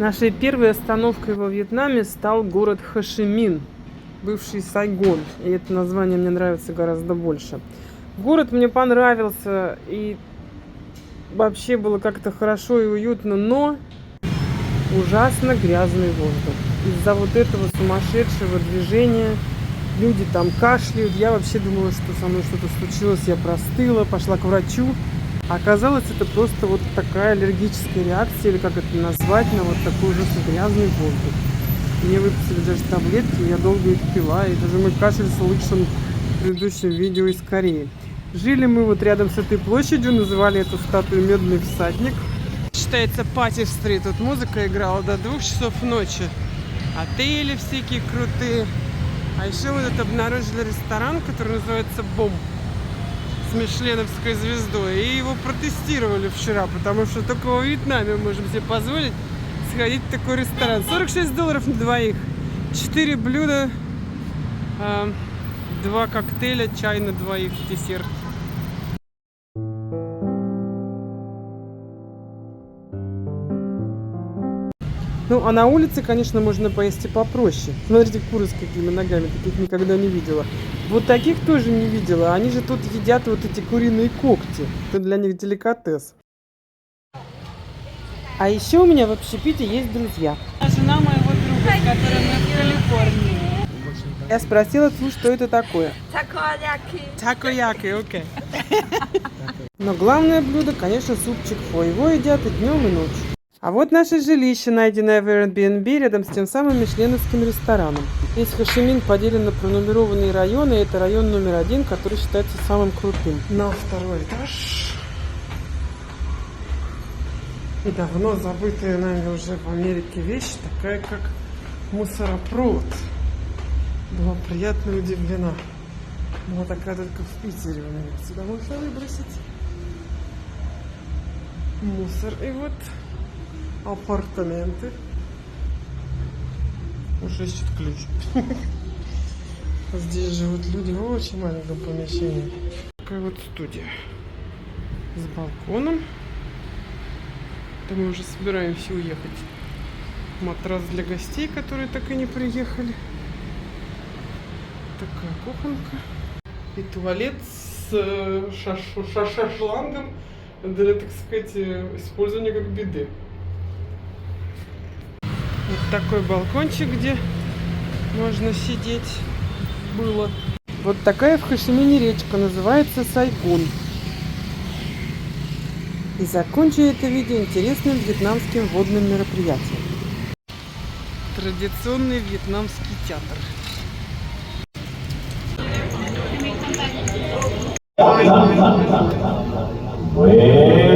Нашей первой остановкой во Вьетнаме стал город Хошимин, бывший Сайгон. И это название мне нравится гораздо больше. Город мне понравился, и вообще было как-то хорошо и уютно, но ужасно грязный воздух. Из-за вот этого сумасшедшего движения люди там кашляют. Я вообще думала, что со мной что-то случилось, я простыла, пошла к врачу. А оказалось, это просто вот такая аллергическая реакция, или как это назвать, на вот такой ужасно грязный воздух. Мне выписали даже таблетки, я долго их пила, и даже мой кашель слышен в предыдущем видео из Кореи. Жили мы вот рядом с этой площадью, называли эту статую «Медный всадник». Считается пати-стрит, тут музыка играла до 2 часов ночи. Отели всякие крутые. А еще вот это обнаружили ресторан, который называется «Бом», с мишленовской звездой. И его протестировали вчера, потому что только во Вьетнаме мы можем себе позволить сходить в такой ресторан. $46 на двоих. 4 блюда, 2 коктейля, чай на двоих, десерт. Ну, а на улице, конечно, можно поесть и попроще. Смотрите, куры с какими ногами, таких никогда не видела. Вот таких тоже не видела. Они же тут едят вот эти куриные когти. Это для них деликатес. А еще у меня в общепите есть друзья. Жена моего друга, с которой мы в Калифорнии. Я спросила, что это такое. Такояки. Такояки, окей. Но главное блюдо, конечно, супчик фо. Его едят и днем, и ночью. А вот наше жилище, найденное в Airbnb рядом с тем самым мишленовским рестораном. Весь Хошимин поделен на пронумерованные районы, и это район номер 1, который считается самым крутым. На 2-й этаж. И давно забытая нами уже в Америке вещь, такая как мусоропровод. Была приятно удивлена. Была такая только в Питере у меня. Сюда можно выбросить мусор. И вот апартаменты. Уже ищут ключ. Здесь живут люди в очень маленьком помещении. Такая вот студия с балконом. Да мы уже собираемся уехать. Матрас для гостей, которые так и не приехали. Такая кухонка. И туалет с шлангом для, так сказать, использования как биде. Вот такой балкончик, где можно сидеть, было. Вот такая в Хошимине речка, называется Сайгон. И закончу это видео интересным вьетнамским водным мероприятием. Традиционный вьетнамский театр. Well.